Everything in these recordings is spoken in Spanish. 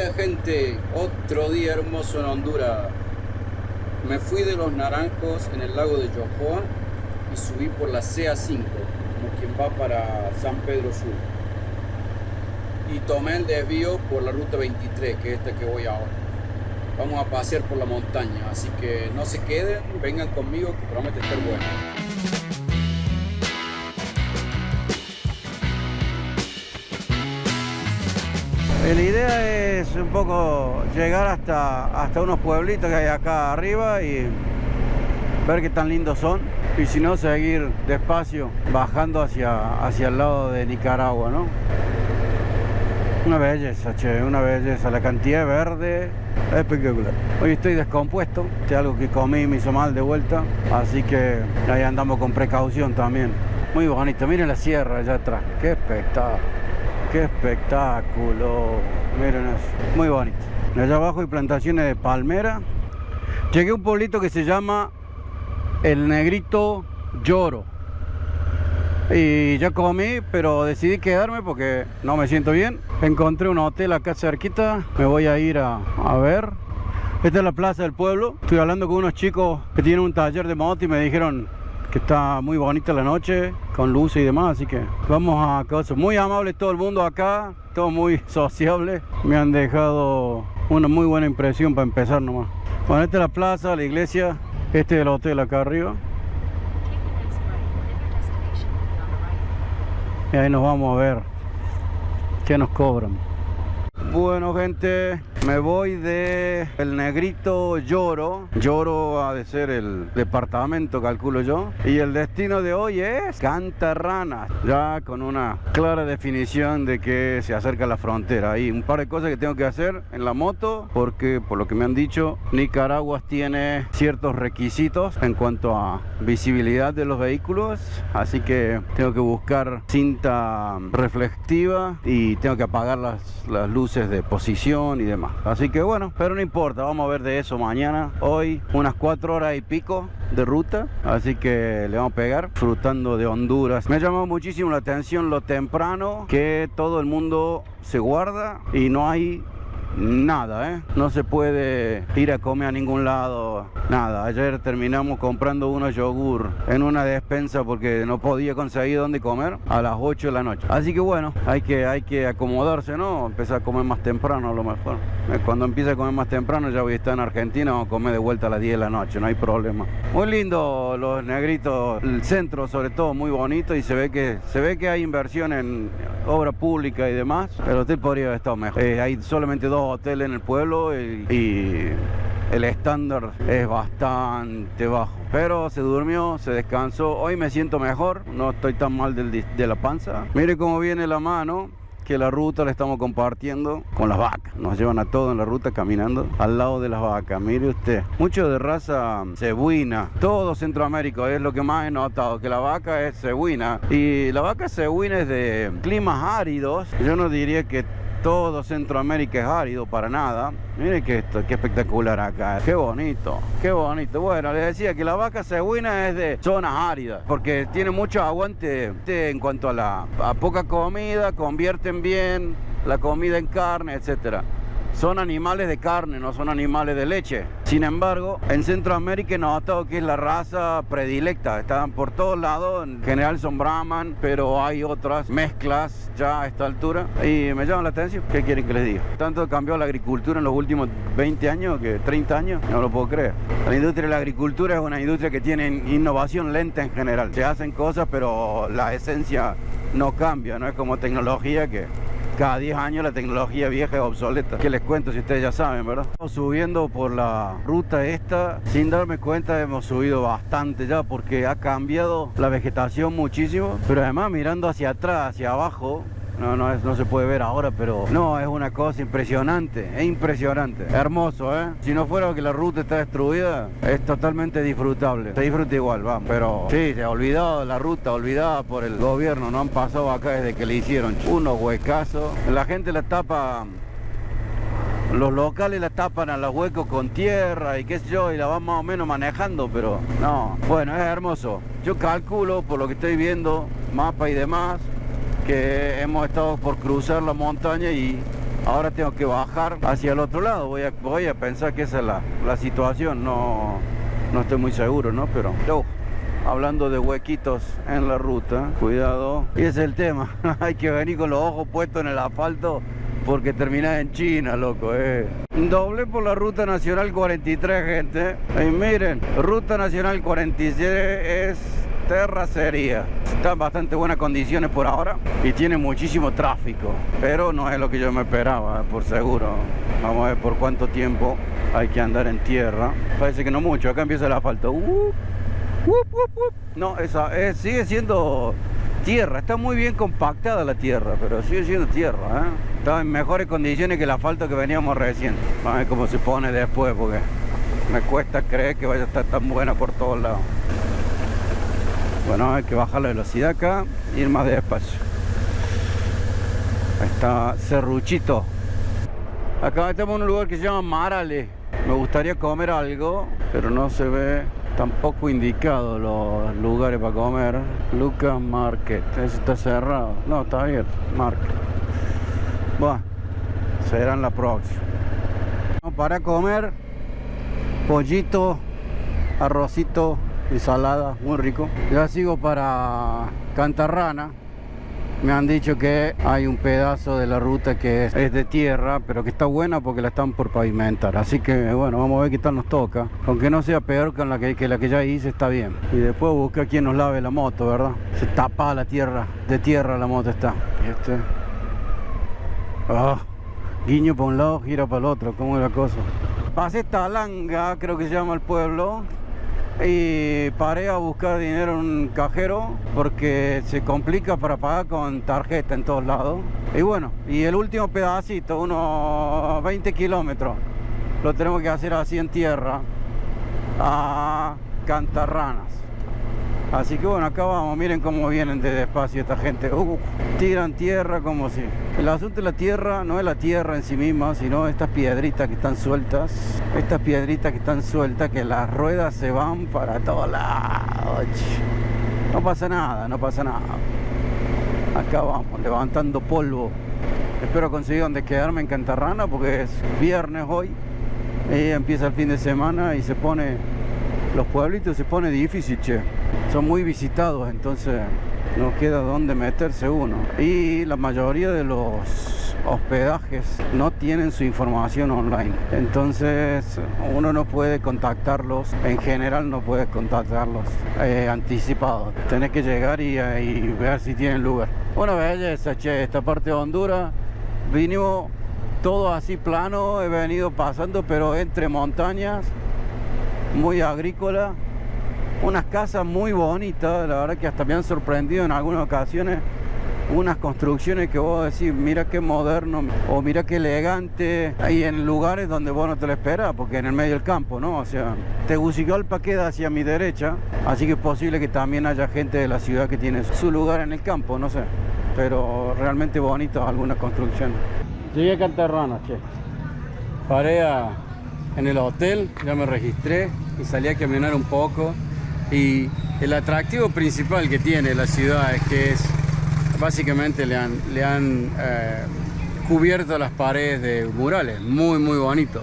día, gente, otro día hermoso en Honduras. Me fui de Los Naranjos en el lago de Yohoa y subí por la CA5, como quien va para San Pedro Sur. Y tomé el desvío por la ruta 23, que es esta que voy ahora. Vamos a pasear por la montaña, así que no se queden, vengan conmigo que promete estar bueno. La idea es un poco llegar hasta unos pueblitos que hay acá arriba y ver qué tan lindos son. Y si no, seguir despacio bajando hacia el lado de Nicaragua, ¿no? Una belleza, che, una belleza. La cantidad de verde es espectacular. Hoy estoy descompuesto, algo que comí me hizo mal de vuelta, así que ahí andamos con precaución también. Muy bonito, miren la sierra allá atrás, qué espectáculo. ¡Qué espectáculo! Miren eso, muy bonito. Allá abajo hay plantaciones de palmera. Llegué a un pueblito que se llama El Negrito Lloro. Y ya comí, pero decidí quedarme porque no me siento bien. Encontré un hotel acá cerquita, me voy a ir a ver. Esta es la plaza del pueblo. Estoy hablando con unos chicos que tienen un taller de moto y me dijeron que está muy bonita la noche, con luces y demás, así que vamos a cosas. Muy amable todo el mundo acá, todo muy sociable. Me han dejado una muy buena impresión para empezar nomás. Bueno, esta es la plaza, la iglesia, este es el hotel acá arriba. Y ahí nos vamos a ver qué nos cobran. Bueno, gente, me voy de El Negrito Lloro. Lloro ha de ser el departamento, calculo yo. Y el destino de hoy es Cantarranas, ya con una clara definición de que se acerca la frontera. Hay un par de cosas que tengo que hacer en la moto, porque por lo que me han dicho, Nicaragua tiene ciertos requisitos en cuanto a visibilidad de los vehículos. Así que tengo que buscar cinta reflectiva y tengo que apagar las luces de posición y demás. Así que bueno, pero no importa, vamos a ver de eso mañana. Hoy unas 4 horas y pico de ruta, así que le vamos a pegar disfrutando de Honduras. Me ha llamado muchísimo la atención lo temprano que todo el mundo se guarda y no hay nada, no se puede ir a comer a ningún lado, nada. Ayer terminamos comprando unos yogur en una despensa porque no podía conseguir dónde comer a las 8 de la noche. Así que bueno, hay que acomodarse, ¿no? Empezar a comer más temprano a lo mejor. Cuando empiece a comer más temprano ya voy a estar en Argentina, vamos a comer de vuelta a las 10 de la noche, no hay problema. Muy lindo Los Negritos, el centro sobre todo muy bonito y se ve que hay inversión en obra pública y demás. El hotel podría haber estado mejor. Hay solamente 2 hoteles en el pueblo y el estándar es bastante bajo, pero se durmió, se descansó. Hoy me siento mejor, no estoy tan mal de la panza. Mire cómo viene la mano, que la ruta la estamos compartiendo con las vacas. Nos llevan a todos en la ruta caminando al lado de las vacas. Mire usted, mucho de raza cebuina, todo Centroamérica es lo que más he notado, que la vaca es cebuina. Y la vaca cebuina es de climas áridos. Yo no diría que todo Centroamérica es árido para nada. Miren que esto, qué espectacular acá. Qué bonito, qué bonito. Bueno, les decía que la vaca cebuina es de zonas áridas, porque tiene mucho aguante en cuanto a poca comida, convierten bien la comida en carne, etcétera. Son animales de carne, no son animales de leche. Sin embargo, en Centroamérica he notado que es la raza predilecta. Están por todos lados, en general son Brahman, pero hay otras mezclas ya a esta altura. Y me llama la atención, ¿qué quieren que les diga? Tanto cambió la agricultura en los últimos 20 años, que 30 años, no lo puedo creer. La industria de la agricultura es una industria que tiene innovación lenta en general. Se hacen cosas, pero la esencia no cambia, no es como tecnología que cada 10 años la tecnología vieja es obsoleta. ¿Qué les cuento si ustedes ya saben, verdad? Subiendo por la ruta esta, sin darme cuenta hemos subido bastante ya porque ha cambiado la vegetación muchísimo. Pero además mirando hacia atrás, hacia abajo, no se puede ver ahora, pero no, es una cosa impresionante, es impresionante, hermoso, Si no fuera que la ruta está destruida, es totalmente disfrutable, se disfruta igual, vamos, pero sí, se ha olvidado la ruta, olvidada por el gobierno, no han pasado acá desde que le hicieron unos huecazos, la gente la tapa. Los locales la tapan a los huecos con tierra y qué sé yo, y la van más o menos manejando, pero no, bueno, es hermoso. Yo calculo, por lo que estoy viendo, mapa y demás, que hemos estado por cruzar la montaña y Ahora tengo que bajar hacia el otro lado. Voy a pensar que esa es la situación. No estoy muy seguro, ¿no? Pero hablando de huequitos en la ruta, cuidado. Y ese es el tema. Hay que venir con los ojos puestos en el asfalto porque terminás en China, loco, Doblé por la ruta nacional 43, gente. Y miren, ruta nacional 46 es terracería. Está en bastante buenas condiciones por ahora y tiene muchísimo tráfico, pero no es lo que yo me esperaba, por seguro. Vamos a ver por cuánto tiempo hay que andar en tierra. Parece que no mucho. Acá empieza el asfalto. No, sigue siendo tierra. Está muy bien compactada la tierra, pero sigue siendo tierra, Está en mejores condiciones que el asfalto que veníamos recién. Vamos a ver cómo se pone después, porque me cuesta creer que vaya a estar tan buena por todos lados. Bueno, hay que bajar la velocidad acá e ir más despacio. Ahí está Serruchito. Acá estamos en un lugar que se llama Marale. Me gustaría comer algo, pero no se ve tampoco indicado los lugares para comer. Lucas Market. Ese está cerrado. No, está abierto. Market. Bueno, serán la próxima. Para comer, pollito, arrocito, ensalada, muy rico. Ya sigo para Cantarrana. Me han dicho que hay un pedazo de la ruta que es de tierra, pero que está buena porque la están por pavimentar. Así que bueno, vamos a ver qué tal nos toca. Aunque no sea peor que la que ya hice, está bien. Y después busca quien nos lave la moto, ¿verdad? Se tapa la tierra, de tierra la moto está. Guiño para un lado, gira para el otro. ¿Cómo es la cosa? Pasé Talanga, creo que se llama el pueblo. Y paré a buscar dinero en un cajero porque se complica para pagar con tarjeta en todos lados. Y bueno, y el último pedacito, unos 20 kilómetros, lo tenemos que hacer así en tierra a Cantarranas. Así que bueno, acá vamos, miren cómo vienen de despacio esta gente. Tiran tierra como si... El asunto de la tierra no es la tierra en sí misma, sino estas piedritas que están sueltas. Estas piedritas que están sueltas, que las ruedas se van para todos lados. No pasa nada, no pasa nada. Acá vamos, levantando polvo. Espero conseguir donde quedarme en Cantarrana porque es viernes hoy. Y empieza el fin de semana y se pone... Los pueblitos se pone difícil, che. Son muy visitados, entonces no queda dónde meterse uno. Y la mayoría de los hospedajes no tienen su información online. Entonces uno no puede contactarlos, en general no puede contactarlos anticipados. Tenés que llegar y ver si tienen lugar. Una belleza, che, esta parte de Honduras. Vinimos todo así plano, he venido pasando, pero entre montañas. Muy agrícola, unas casas muy bonitas, la verdad que hasta me han sorprendido en algunas ocasiones, unas construcciones que vos decís, mira qué moderno o mira qué elegante, hay en lugares donde vos no te lo esperas, porque en el medio del campo, ¿no? O sea, Tegucigalpa queda hacia mi derecha, así que es posible que también haya gente de la ciudad que tiene su lugar en el campo, no sé, pero realmente bonitas algunas construcciones. Llegué a Cantarrana, che, paré en el hotel, ya me registré y salí a caminar un poco. Y el atractivo principal que tiene la ciudad es que básicamente le han cubierto las paredes de murales, muy muy bonito.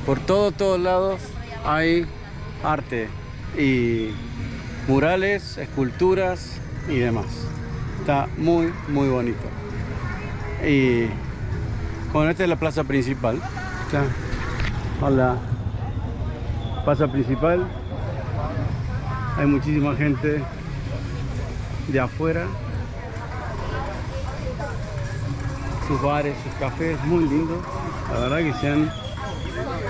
Por todos lados hay arte y murales, esculturas y demás. Está muy muy bonito. Y bueno, esta es la plaza principal. Hola. Plaza principal. Hay muchísima gente de afuera. Sus bares, sus cafés, muy lindos. La verdad que se han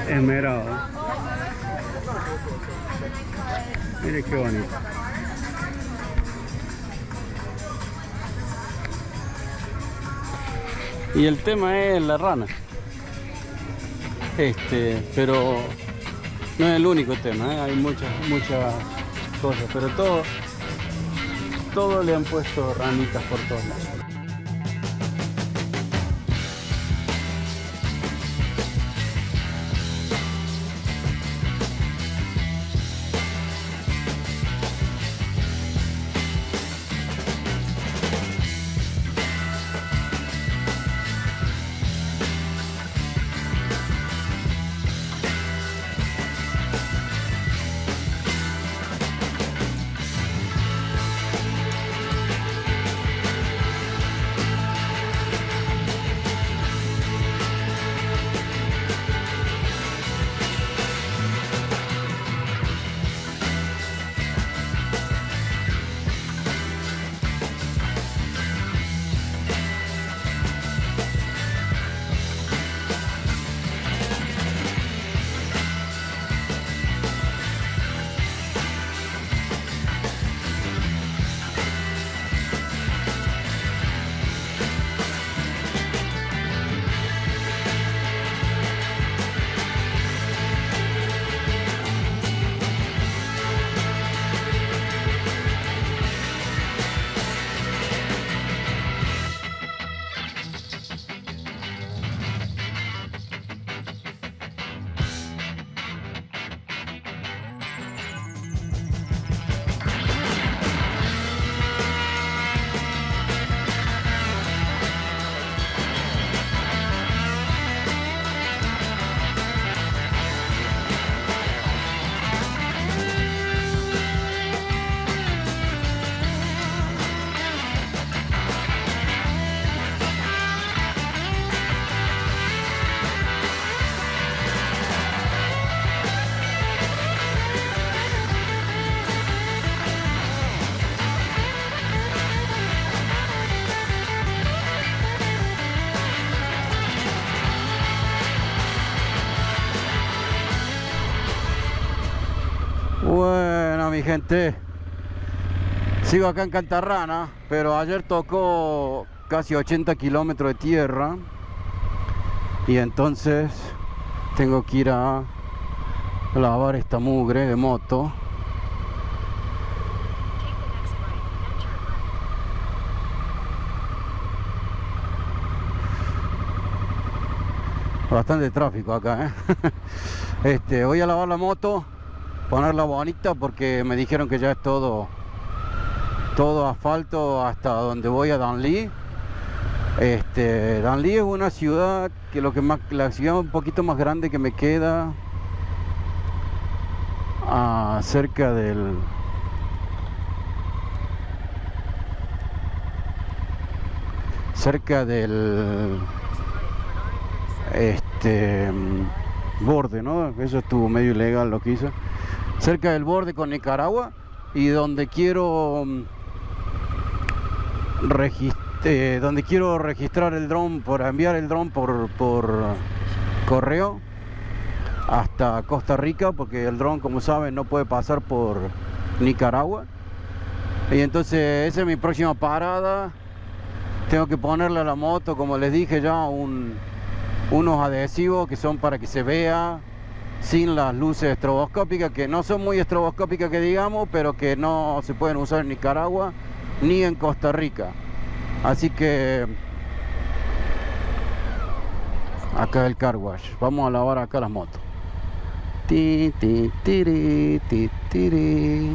esmerado. Mire qué bonito. Y el tema es la rana. Pero no es el único tema, hay muchas cosas, pero todo le han puesto ranitas por todos lados. gente. Sigo acá en Cantarrana, pero ayer tocó casi 80 kilómetros de tierra. Y entonces tengo que ir a lavar esta mugre de moto. Bastante tráfico acá, voy a lavar la moto, ponerla bonita porque me dijeron que ya es todo asfalto hasta donde voy a Danlí. Danlí es una ciudad que la ciudad un poquito más grande que me queda cerca del borde, ¿no? Eso estuvo medio ilegal lo que hice. Cerca del borde con Nicaragua y donde quiero registrar el dron, enviar el dron por correo hasta Costa Rica, porque el dron, como saben, no puede pasar por Nicaragua. Y entonces esa es mi próxima parada. Tengo que ponerle a la moto, como les dije ya, unos adhesivos que son para que se vea sin las luces estroboscópicas, que no son muy estroboscópicas que digamos, pero que no se pueden usar en Nicaragua ni en Costa Rica. Así que acá el car wash. Vamos a lavar acá las motos. Ti, ti, tiri, ti, tiri.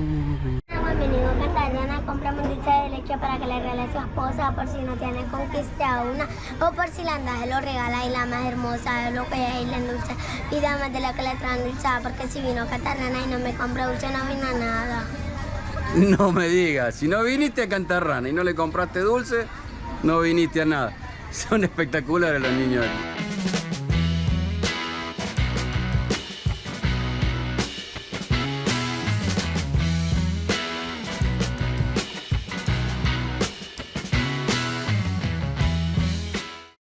Hemos venido a Cartagena, compramos dulce de leche para que le regale a su esposa por si no tiene conquista una, o por si la anda se lo regala y la más hermosa es lo que es y la dulce. Y además de lo que le traen dulzada, porque si vino a Cartagena y no me compró dulce no vino a nada. No me digas, si no viniste a Cantarrana y no le compraste dulce, no viniste a nada. Son espectaculares los niños aquí.